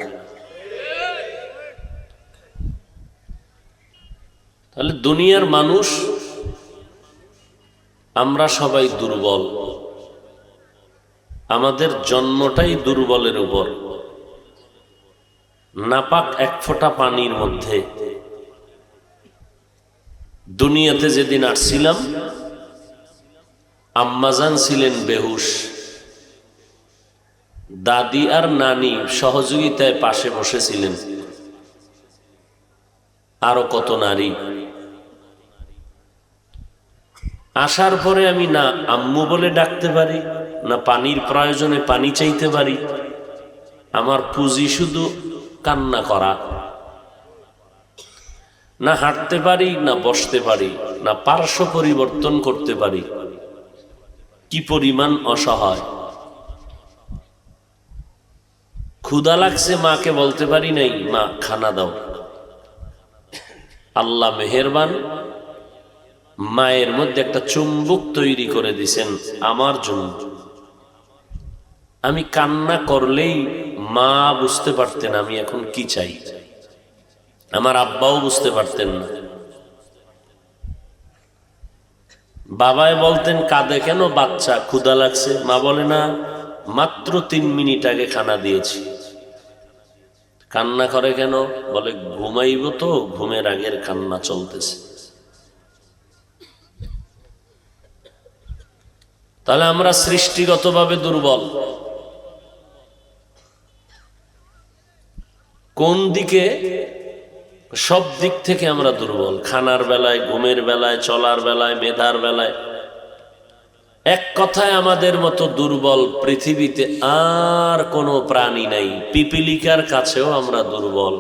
A: তাহলে দুনিয়ার মানুষ আমরা সবাই দুর্বল, আমাদের জন্মটাই দুর্বলের উপর। নাপাক এক ফোঁটা পানির মধ্যে দুনিয়াতে যেদিন আসছিলাম, আম্মাজান ছিলেন বেহুশ, দাদি আর নানি সহযোগিতায় পাশে বসেছিলেন, আরো কত নারী। আসার পরে আমি না আম্মু বলে ডাকতে পারি, না পানির প্রয়োজনে পানি চাইতে পারি। আমার পুঁজি শুধু কান্না করা। না হাঁটতে পারি, না বসতে পারি, না পার্শ্ব পরিবর্তন করতে পারি। কি পরিমাণ অসহায়। ক্ষুধা লাগছে, মাকে বলতে পারি নাই মা খানা দাও। আল্লাহ মেহেরবান, মায়ের মধ্যে একটা চুম্বক তৈরি করে দিছেন আমার জন্য। আমি কান্না করলেই মা বুঝতে পারতেন আমি এখন কি চাই, আমার আব্বাও বুঝতে পারতেন না। বাবাই বলতেন কাঁদে কেন বাচ্চা, ক্ষুধা লাগছে? মা বলে না, মাত্র 3 মিনিট আগে খানা দিয়েছি। কান্না করে কেন? বলে ঘুমাইব তো, ঘুমের আগের কান্না চলতেছে। তাহলে আমরা সৃষ্টিগতভাবে দুর্বল। কোন দিকে? সব দিক থেকে আমরা দুর্বল। খানার বেলায়, ঘুমের বেলায়, চলার বেলায়, মেধার বেলায়। এক কথায় আমাদের মতো দুর্বল পৃথিবীতে আর কোনো প্রাণী নাই। পিপিলিকার কাছেও আমরা দুর্বল।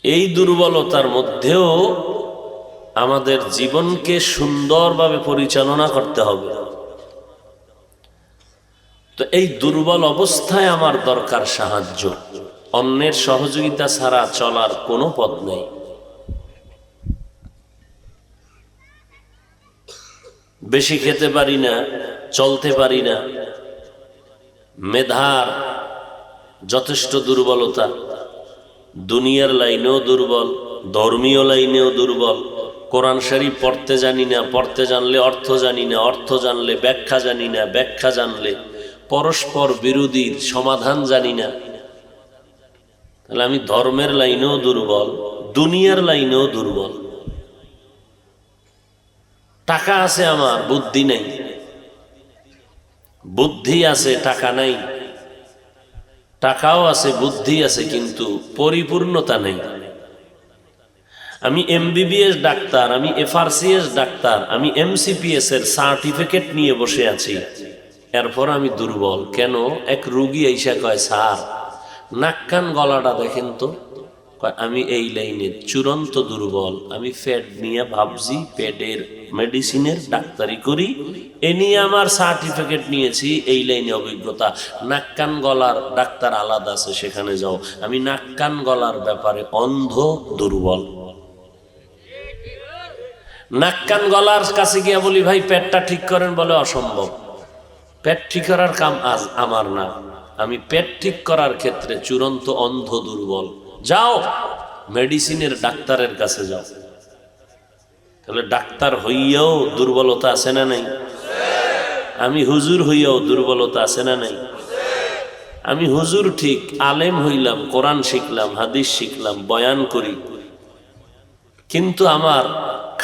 A: এই দুর্বলতার মধ্যেও আমাদের জীবনকে সুন্দরভাবে পরিচালনা করতে হবে। তো এই দুর্বল অবস্থায় আমার দরকার সাহায্য। অন্যের সহযোগিতা ছাড়া চলার কোনো পথ নেই। বেশি খেতে পারি না, চলতে পারি না, মেধার যথেষ্ট দুর্বলতা, দুনিয়ার লাইনেও দুর্বল, ধর্মীয় লাইনেও দুর্বল। কোরআন শরীফ পড়তে জানি না, পড়তে জানলে অর্থ জানি না, অর্থ জানলে ব্যাখ্যা জানি না, ব্যাখ্যা জানলে পরস্পর বিরোধীর সমাধান জানি না। তাহলে আমি ধর্মের লাইনেও দুর্বল, দুনিয়ার লাইনেও দুর্বল। টাকা আছে আমার, বুদ্ধি নেই। বুদ্ধি আছে, টাকা নাই। টাকাও আছে, বুদ্ধি আছে, কিন্তু পরিপূর্ণতা নেই। আমি MBBS ডাক্তার, আমি FRCS ডাক্তার, আমি MCPS এর সার্টিফিকেট নিয়ে বসে আছি, এরপর আমি দুর্বল কেন? এক রুগী এসে কয়, স্যার নাক কান গলাটা দেখেন তো। আমি এই লাইনে চূড়ান্ত দুর্বল। আমি পেট নিয়ে ভাবছি, পেটের মেডিসিনের ডাক্তারি করি, এ নিয়ে আমার সার্টিফিকেট নিয়েছি, এই লাইনে অভিজ্ঞতা। নাক কান গলার ডাক্তার আলাদা আছে, সেখানে যাও। আমি নাক কান গলার ব্যাপারে অন্ধ, দুর্বল। নাক কান গলার কাছে গিয়া বলি, ভাই পেটটা ঠিক করেন, বলে অসম্ভব। পেট ঠিক করার কাম আজ আমার না। আমি পেট ঠিক করার ক্ষেত্রে চূড়ান্ত অন্ধ, দুর্বল। যাও মেডিসিনের ডাক্তারের কাছে যাও। তাহলে ডাক্তার হইয়াও দুর্বলতা আছে না নাই? আমি হুজুর হইয়াও দুর্বলতা আছে না নাই? আমি হুজুর ঠিক, আলেম হইলাম, কোরআন শিখলাম, হাদিস শিখলাম, বয়ান করি, কিন্তু আমার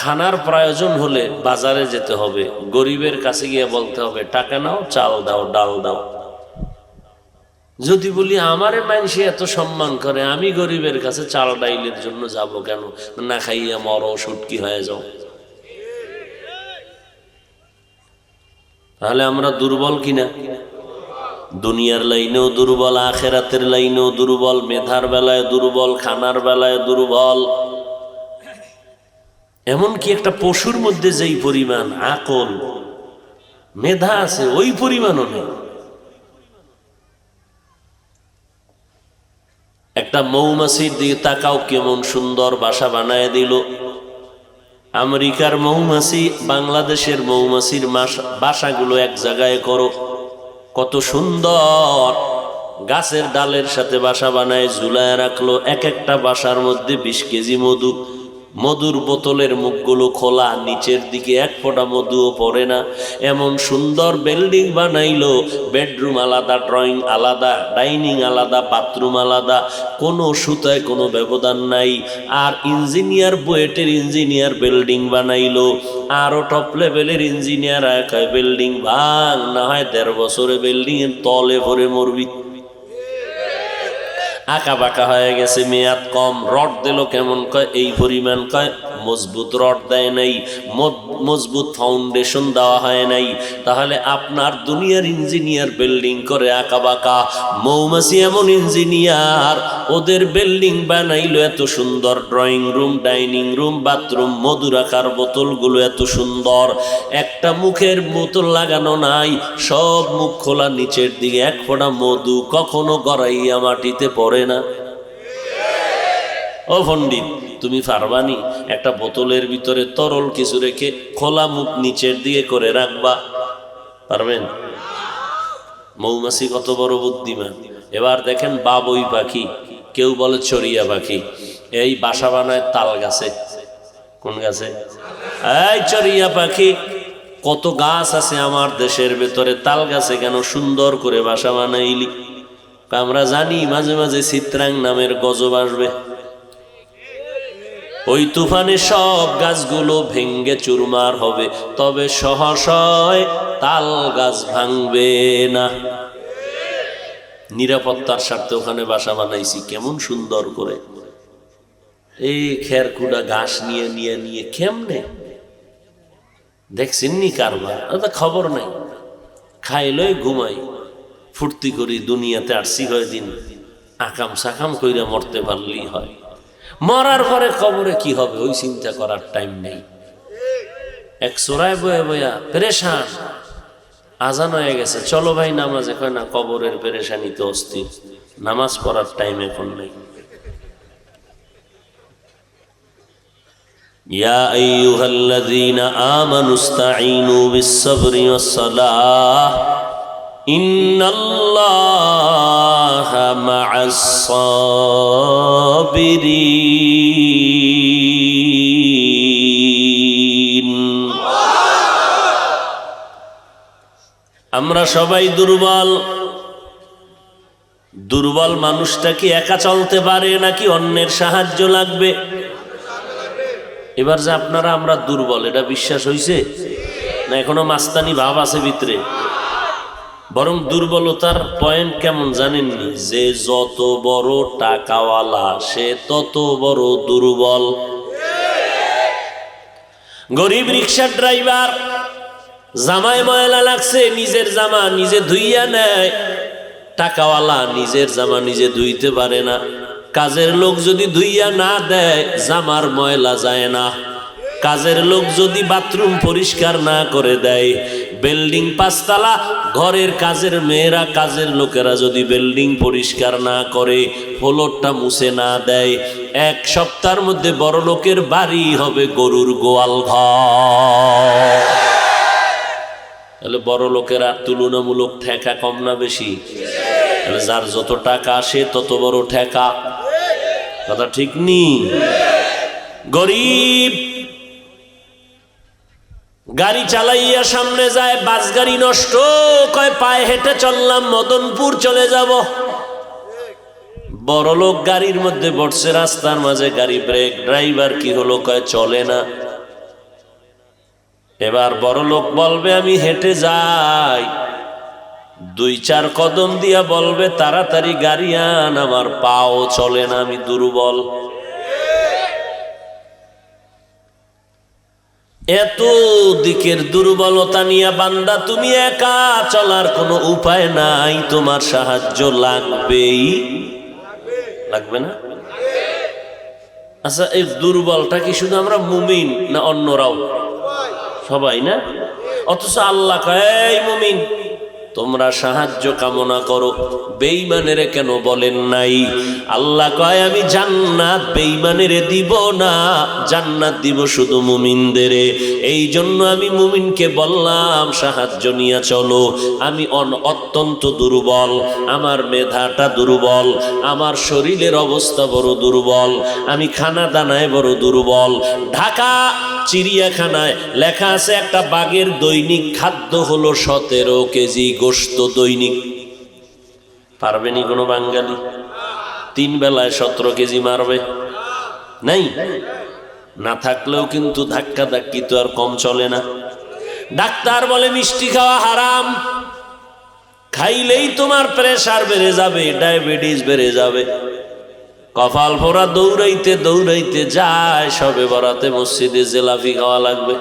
A: খানার প্রয়োজন হলে বাজারে যেতে হবে, গরিবের কাছে গিয়ে বলতে হবে টাকা নাও, চাল দাও, ডাল দাও। যদি বলি আমারে মানুষে এত সম্মান করে, আমি গরিবের কাছে চাল ডাইলের জন্য যাব কেন? না খাইয়া মরো, সুটকি হয়ে যাও। তাহলে আমরা দুর্বল কিনা? দুনিয়ার লাইনেও দুর্বল, আখেরাতের লাইনেও দুর্বল, মেধার বেলায় দুর্বল, খানার বেলায় দুর্বল। এমনকি একটা পশুর মধ্যে যেই পরিমাণ আকল, মেধা আছে, ওই পরিমাণও নেই। একটা মৌমাছির দিকে তাকাও, কেমন সুন্দর বাসা বানায় দিল। আমেরিকার মৌমাছি, বাংলাদেশের মৌমাছির বাসাগুলো এক জায়গায় করো, কত সুন্দর। গাছের ডালের সাথে বাসা বানায় ঝুলায় রাখলো। এক একটা বাসার মধ্যে 20 কেজি মধু। মধুর বোতলের মুখগুলো খোলা, নিচের দিকে এক ফোঁটা মধুও পড়ে না। এমন সুন্দর বিল্ডিং বানাইলো, বেডরুম আলাদা, ড্রয়িং আলাদা, ডাইনিং আলাদা, বাথরুম আলাদা, কোনো সুতায় কোনো ব্যবধান নাই। আর ইঞ্জিনিয়ার, বুয়েটের ইঞ্জিনিয়ার বিল্ডিং বানাইলো। আরো টপ লেভেলের ইঞ্জিনিয়ার কয় বিল্ডিং ভাঙ, না হয় 1.5 বছরে বিল্ডিং এর তলে ভরে মরবি। আঁকা বাঁকা হয়ে গেছে, মেয়াদ কম। রড দিল কেমন? কয় এই পরিমাণ। কয় মজবুত রড দেয় নাই, মজবুত ফাউন্ডেশন দেওয়া হয় নাই। তাহলে আপনার দুনিয়ার ইঞ্জিনিয়ার বিল্ডিং করে আঁকা বাঁকা, মৌমাছি এমন ইঞ্জিনিয়ার, ওদের বিল্ডিং বানাইলো এত সুন্দর, drawing room, dining room, bathroom, মধু রাখার বোতলগুলো এত সুন্দর, একটা মুখের বোতল লাগানো নাই, সব মুখ খোলা, নিচের দিকে এক ফোঁটা মধু কখনো গড়াইয়া মাটিতে পড়ে না। ও পণ্ডিত, তুমি পারবানি একটা বোতলের ভিতরে তরল কিছু রেখে খোলা মুখ নিচের দিকে করে রাখবা? পারবেন? মৌমাছি কত বড় বুদ্ধিমান। এবার দেখেন বাবুই পাখি, কেউ বলে চড়িয়া পাখি, এই বাসা বানায় তাল গাছে। কোন গাছে? এই চড়িয়া পাখি। কত গাছ আছে আমার দেশের ভেতরে, তাল গাছে কেন সুন্দর করে বাসা বানাইলি? আমরা জানি মাঝে মাঝে চিত্রাং নামের গজব আসবে, ওই তুফানে সব গাছগুলো ভেঙ্গে চুরমার হবে, তবে সহসয় তাল গাছ ভাঙবে না। নিরাপত্তার স্বার্থে ওখানে বাসা বানাইছি, কেমন সুন্দর করে। এই খেরকুড়া ঘাস নিয়ে নিয়ে নিয়ে কেমনে দেখছেন নি কারবার? খবর নাই, খাইলই ঘুমাই, ফুর্তি করি, দুনিয়াতে আসছি কয়দিন, আকাম সাকাম কইরা মরতে পারলেই হয়। মরার পরে কবরে কি হবে ওই চিন্তা করার টাইম নেই। এক চোরায় বয়ে বয়া পেরেশান, আজান হয়ে গেছে, চলো ভাই নামাজে, কয় না, কবরের পেরেশানিতে অস্থির, নামাজ পড়ার টাইম এখন নেই। ইয়া আইয়ুহাল্লাযীনা আমানুস্তাঈনু বিস-সাবরি ওয়াস-সালাহ ইন্নাল্লাহা মা'আস-সাবিরিন। আমরা সবাই দুর্বল। দুর্বল মানুষটা কি একা চলতে পারে নাকি অন্যের সাহায্য লাগবে? এবার যে আপনারা আমরা দুর্বল, এটা বিশ্বাস হইছে না এখনো মাস্তানি ভাব আছে ভিতরে? বরং দুর্বলতার পয়েন্ট কেমন জানেননি? যে যত বড় টাকাওয়ালা সে তত বড় দুর্বল। গরিব রিক্সার ড্রাইভার, জামায় ময়লা লাগছে, নিজের জামা নিজে ধুইয়া নেয়। টাকাওয়ালা নিজের জামা নিজে ধুইতে পারে না, কাজের লোক যদি ধুইয়া না দেয় জামার ময়লা যায় না। কাজের লোক যদি বাথরুম পরিষ্কার না করে দেয়, বিল্ডিং 5 তলা, ঘরের কাজের মেয়েরা কাজের লোকেরা যদি বিল্ডিং পরিষ্কার না করে, ফ্লোরটা মুছে না দেয়, 1 সপ্তাহের মধ্যে বড় লোকের বাড়ি হবে গরুর গোয়াল ঘর। তাহলে বড় লোকেরা তুলনামূলক ঠেকা কম না বেশি? তাহলে যার যত টাকা আসে তত বড় ঠেকা, কথা ঠিক নি? গরিব গাড়ি চালাইয়া সামনে যায়, বাস গাড়ি নষ্ট, কয় পায়ে হেঁটে চললাম, মদনপুর চলে যাব। বড় লোক গাড়ির মধ্যে বসছে, রাস্তার মাঝে গাড়ি ব্রেক, ড্রাইভার কি হলো, কয় চলে না। এবার বড় লোক বলবে আমি হেঁটে যাই, 2-4 কদম দিয়া বলবে তাড়াতাড়ি গাড়ি আন, আমার পাও চলে না, আমি দুর্বল। এত দিকের দুর্বলতা নিয়ে বান্দা তুমি একা চলার কোনো উপায় নাই, তোমার সাহায্য লাগবেই। লাগবে না? আচ্ছা, এই দুর্বলটা কি শুধু আমরা মুমিন না অন্যরাও? সবাই না? অথচ আল্লাহ কয় এই মুমিন তোমরা সাহায্য কামনা করো, বেঈমানের কেন বলেন নাই? আল্লাহ কয় আমি জান্নাত বেঈমানের দিব না, জান্নাত দিব শুধু মুমিনদের। এই জন্য আমি মুমিনকে বললাম সাহায্য নিয়ে চলো। আমি অত্যন্ত দুর্বল, আমার মেধাটা দুর্বল, আমার শরীরের অবস্থা বড় দুর্বল, আমি খানা দানায় বড় দুর্বল। ঢাকা চিড়িয়াখানায় লেখা আছে একটা বাঘের দৈনিক খাদ্য হলো 17 কেজি গোশত দৈনিক। পারবেনি কোনো বাঙালি? 3 বেলায় 17 কেজি মারবে? নাই। না থাকলেও কিন্তু ধাক্কা ধাক্কি তো আর কম চলে না। ডাক্তার বলে মিষ্টি খাওয়া হারাম, খাইলেই তোমার প্রেসার বেড়ে যাবে, ডায়াবেটিস বেড়ে যাবে। কপাল পোড়া দৌড়াইতে দৌড়াইতে যায়, সবে বরাতে মসজিদে জিলাপি খাওয়া লাগবে,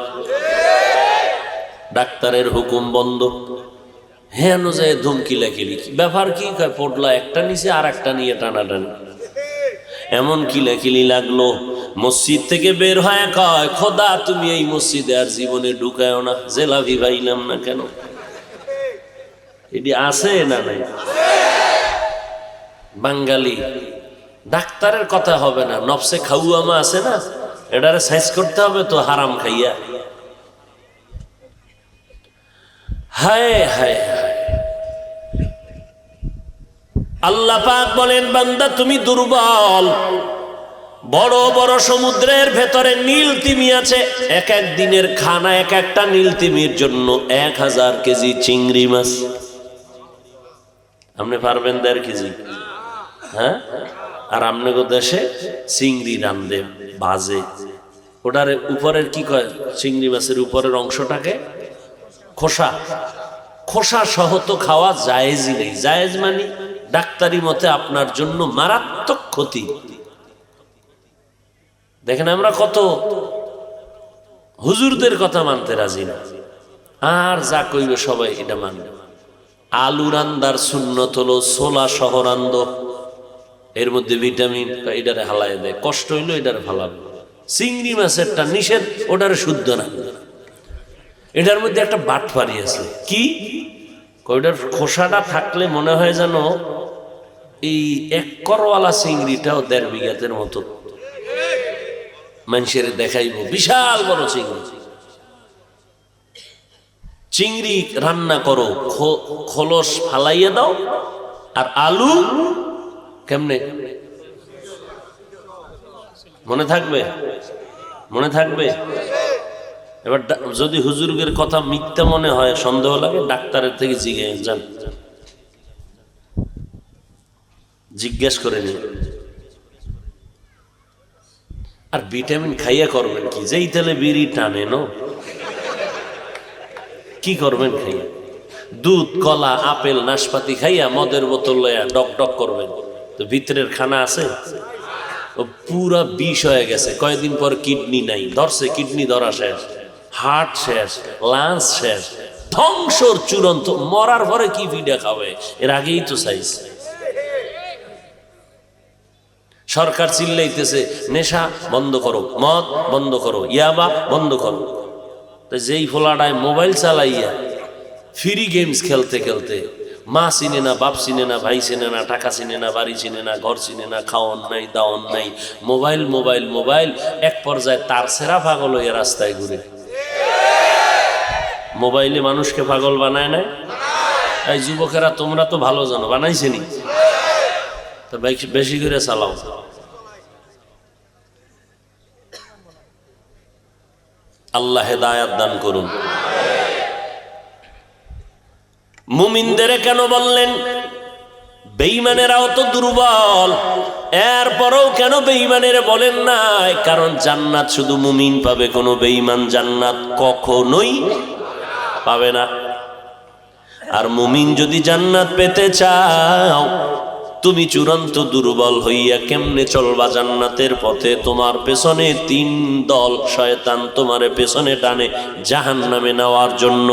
A: ডাক্তারের হুকুম বন্ধ। হেন যায় ধমকি লেখিলি, ব্যাপার কি? পড়লা একটা নিচে আর একটা নিয়ে টানাটানি, এমন কি লেখিলি লাগলো। মসজিদ থেকে বের হয় কয় খোদা তুমি এই মসজিদে আর জীবনে ঢুকায়ও না, জিলাপি পাইলাম না কেন? এটি আছে না নাই? বাঙালি ডাক্তারের কথা হবে না, নফসে খাউয়ামা আছে না, এটারে সাইজ করতে হবে তো হারাম খাইয়া। হায় হায় হায়, আল্লাহ পাক বলেন বান্দা তুমি দুর্বল। বড় বড় সমুদ্রের ভেতরে নীল তিমি আছে, এক এক দিনের খানা এক একটা নীল তিমির জন্য 1000 কেজি চিংড়ি মাছ। আপনি পারবেন 1.5 কেজি? হ্যাঁ, আর আপনাকে দেশে চিংড়ি রান্ধে বাজে, ওটার উপরের কি কয়, চিংড়ি মাছের উপরের অংশটাকে খোসা, খোসা সহ তো খাওয়া জায়েজই নেই। জায়েজ মানে ডাক্তারি মতে আপনার জন্য মারাত্মক ক্ষতি। দেখেন আমরা কত হুজুরদের কথা মানতে রাজি না, আর যা কইবে সবাই এটা মানবে। আলু রান্দার সুন্নত হলো ছোলা সহ রান্দ, এর মধ্যে ভিটামিন, এটারে হালাই দেয়, কষ্ট হইলো এটারে ফালাবে। চিংড়ি মাছেরটা নিষেধ, ওটারে শুদ্ধ না। এটার মধ্যে একটা বাটপারি আছে, কি ওইটার খোসাটা থাকলে মনে হয় যেন এই 1 করওয়ালা চিংড়িটাও 1.5 বিঘাতের মতো মানুষের দেখাইব, বিশাল বড় চিংড়ি। চিংড়ি রান্না করো, খোলস ফালাইয়া দাও, আর আলু কেমনে মনে থাকবে? মনে থাকবে? এবার যদি হুজুরের কথা মিথ্যা মনে হয়, সন্দেহ লাগে, ডাক্তারের থেকে জিজ্ঞেস করে নিন। আর ভিটামিন খাইয়া করবেন কি? যেই তেলে বিড়ি টানে নো, কি করবেন খাইয়া? দুধ, কলা, আপেল, নাশপাতি খাইয়া মদের বোতল লইয়া ডক ডক করবেন, তো ভিতরের খানা আছে, ও পুরা বিষ হয়ে গেছে। কয়েকদিন পর কিডনি নাই, ধরছে কিডনি ধরা শেষ, হার্ট শেষ, লাংস শেষ, ধ্বংসর চূড়ান্ত। মরার পরে কি ভিডা খাবে? এর আগেই তো চাইছে। সরকার চিল্লাইতেছে নেশা বন্ধ করো, মদ বন্ধ করো, ইয়াবা বন্ধ করো। তো যেই ফোলাডায় মোবাইল চালাইয়া ফ্রি গেমস খেলতে খেলতে মা চিনে না, বাপ চিনে না, ভাই চিনে না, টাকা চিনে না, বাড়ি চিনে না, ঘর চিনে না, খাওয়ন নাই, দাওয়ন নাই, মোবাইল মোবাইল মোবাইল। এক পর্যায়ে তার সেরা পাগল হয়ে রাস্তায় ঘুরে। মোবাইলে মানুষকে পাগল বানায় না? এই যুবকেরা তোমরা তো ভালো জানো, বানাইছেনি? তো বেশি করে চালাও। আল্লাহ হেদায়াত দান করুন। মুমিনদের কেন বললেন? বেঈমানেরাও তো দুর্বল, এরপরও কেন বেঈমানের বলেন নাই? কারণ জান্নাত শুধু মুমিন পাবে, কোনো বেঈমান জান্নাত কখনোই পাবে না। আর মুমিন যদি জান্নাত পেতে চাও, তুমি চূড়ান্ত দুর্বল হইয়া কেমনে চলবা জান্নাতের পথে? তোমার পেছনে 3 দল শয়তান তোমারে পেছনে টানে জাহান্নামে নেওয়ার জন্য।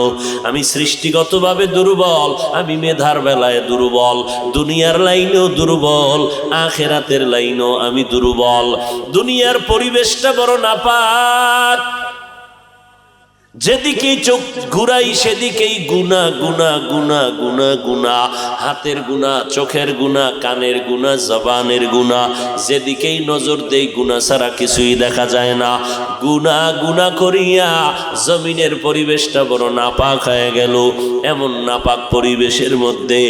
A: আমি সৃষ্টিগতভাবে দুর্বল, আমি মেধার বেলায় দুর্বল, দুনিয়ার লাইনেও দুর্বল, আখিরাতের লাইনেও আমি দুর্বল। দুনিয়ার পরিবেশটা বড় নাপাক, যেদিকেই চোখ ঘুরাই সেদিকেই গুনাহ গুনাহ গুনাহ গুনাহ গুনাহ, হাতের গুনাহ, চোখের গুনাহ, কানের গুনাহ, জবানের গুনাহ। যেদিকেই নজর দেই গুনাহ ছাড়া কিছুই দেখা যায় না। গুনাহ গুনাহ করিয়া জমিনের পরিবেশটা বড় নাপাক হয়ে গেল। এমন নাপাক পরিবেশের মধ্যে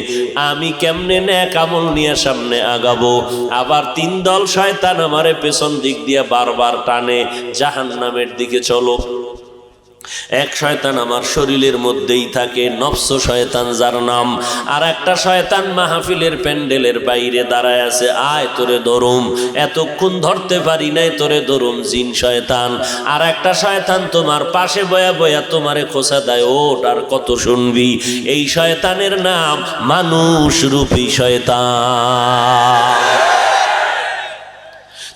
A: আমি কেমনে নেক আমল নিয়ে সামনে আগাবো? আবার 3 দল শয়তান আমারে পেছন দিক দিয়ে বারবার টানে জাহান্নামের দিকে চলো। এক শয়তান আমার শরীরের মধ্যেই থাকে, নফস শয়তান যার নাম। আর একটা শয়তান মাহফিলের প্যান্ডেলের বাইরে দাঁড়ায় আছে, আয় তোরে ধরুম, এতক্ষণ ধরতে পারি নাই, তোরে ধরুম, জিন শয়তান। আর একটা শয়তান তোমার পাশে বয়া বয়া তোমারে খোঁচা দেয়, ওট আর কত শুনবি। এই শয়তানের নাম মানুষ রূপী শয়তান।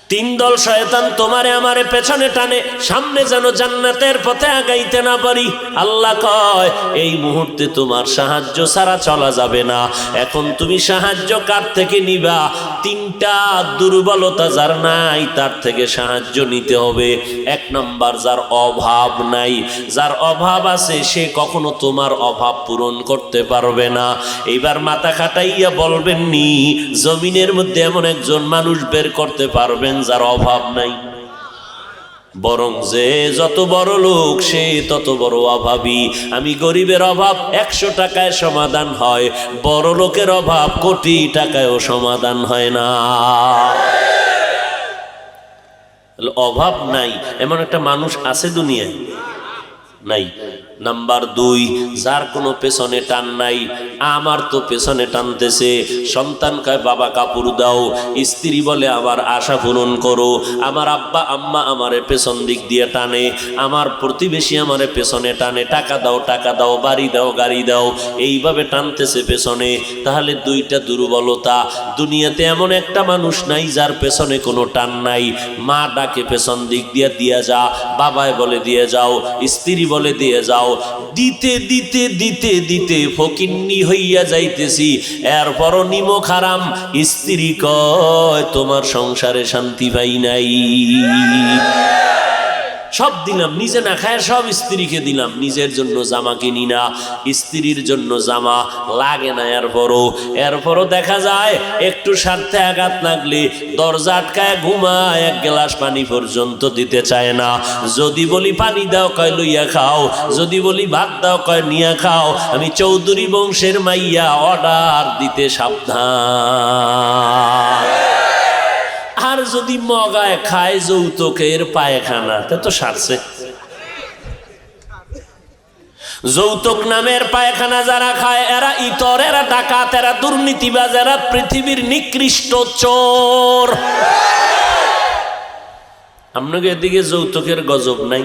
A: তিন দল শয়তান তোমারে আমারে পেছনে টানে, সামনে যেন জান্নাতের পথে আগাইতে না পারি। আল্লাহ কয় এই মুহূর্তে তোমার সাহায্য ছাড়া চলা যাবে না। এখন তুমি সাহায্য কার থেকে নিবা? তিনটা দুর্বলতা যার নাই তার থেকে সাহায্য নিতে হবে। এক নাম্বার, যার অভাব নাই। যার অভাব আছে সে কখনো তোমার অভাব পূরণ করতে পারবে না। এইবার মাথা খাটাইয়া বলবেন নি জমিনের মধ্যে এমন একজন মানুষ বের করতে পারবেন যার অভাব নাই? বরং যে যত বড় লোক সে তত বড় অভাবী। আমি গরিবের অভাব 100 টাকায় সমাধান হয়, বড় লোকের অভাব কোটি টাকায়ও সমাধান হয় না। অভাব নাই এমন একটা মানুষ আছে দুনিয়ায়? নাই। নাম্বার 2, যার কোনো পেছনে টান নাই। আমার তো পেছনে টানতেছে। সন্তান কয় বাবা কাপড় দাও, স্ত্রী বলে আমার আশা পূরণ করো, আমার আব্বা আম্মা আমারে পেছন দিক দিয়ে টানে, আমার প্রতিবেশী আমারে পেছনে টানে, টাকা দাও টাকা দাও, বাড়ি দাও গাড়ি দাও, এইভাবে টানতেছে পেছনে। তাহলে দুইটা দুর্বলতা। দুনিয়াতে এমন একটা মানুষ নাই যার পেছনে কোনো টান নাই। মা ডাকে পেছন দিক দিয়ে দিয়া যা, বাবায় বলে দিয়ে যাও, স্ত্রী বলে দিয়ে যাও, দিতে দিতে দিতে দিতে ফকিন্নি হইয়া যাইতেছি। এরপরও নিমক হারাম। স্ত্রী কয় তোমার সংসারে শান্তি পাই নাই। সব দিলাম, নিজে না খায় সব স্ত্রীকে দিলাম, নিজের জন্য জামা কিনি না, স্ত্রীর জন্য জামা লাগে না। এরপরও দেখা যায় একটু স্বার্থে আঘাত লাগলে দরজা আটকায় ঘুমায়, এক গ্লাস পানি পর্যন্ত দিতে চায় না। যদি বলি পানি দাও কয় লইয়া খাও, যদি বলি ভাত দাও কয় নিয়া খাও। আমি চৌধুরী বংশের মাইয়া, অর্ডার দিতে সাবধান। আর যদি মগায় খায় যৌতুকের পায়খানা, তা তো সারছে। যৌতুক নামের পায়খানা যারা খায় এরা ইতর, এরা ডাকাত, এরা দুর্নীতিবাজ, এরা পৃথিবীর নিকৃষ্ট চোর। আপনাকে এদিকে যৌতুকের গজব নাই?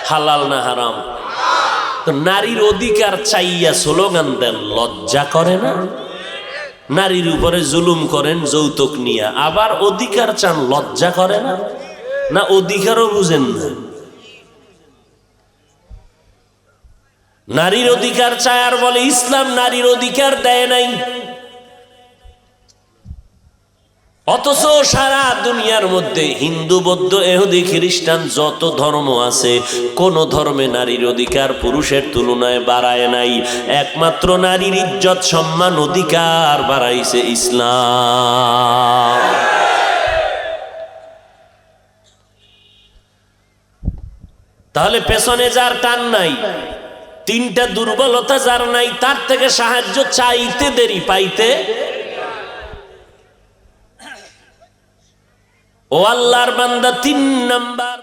A: হালাল না হারাম? তো নারীর অধিকার চাইয়া স্লোগান দেন, লজ্জা করে না? নারীর উপরে জুলুম করেন যৌতুক নিয়ে, আবার অধিকার চান, লজ্জা করে না? না অধিকারও বুঝেন না? নারীর অধিকার চায় আর বলে ইসলাম নারীর অধিকার দেয় নাই। অথচ সারা দুনিয়ার মধ্যে হিন্দু বৌদ্ধ ইহুদি খ্রিস্টান যত ধর্ম আছে, কোন ধর্মে নারীর অধিকার পুরুষের তুলনায় বাড়ায় নাই। একমাত্র নারীর ইজ্জত সম্মান অধিকার বাড়াইছে ইসলাম। তাহলে পেছনে যার টান নাই, তিনটা দুর্বলতা যার নাই, তার থেকে সাহায্য চাইতে দেরি পাইতে। ও আল্লাহর বান্দা, 3 নাম্বার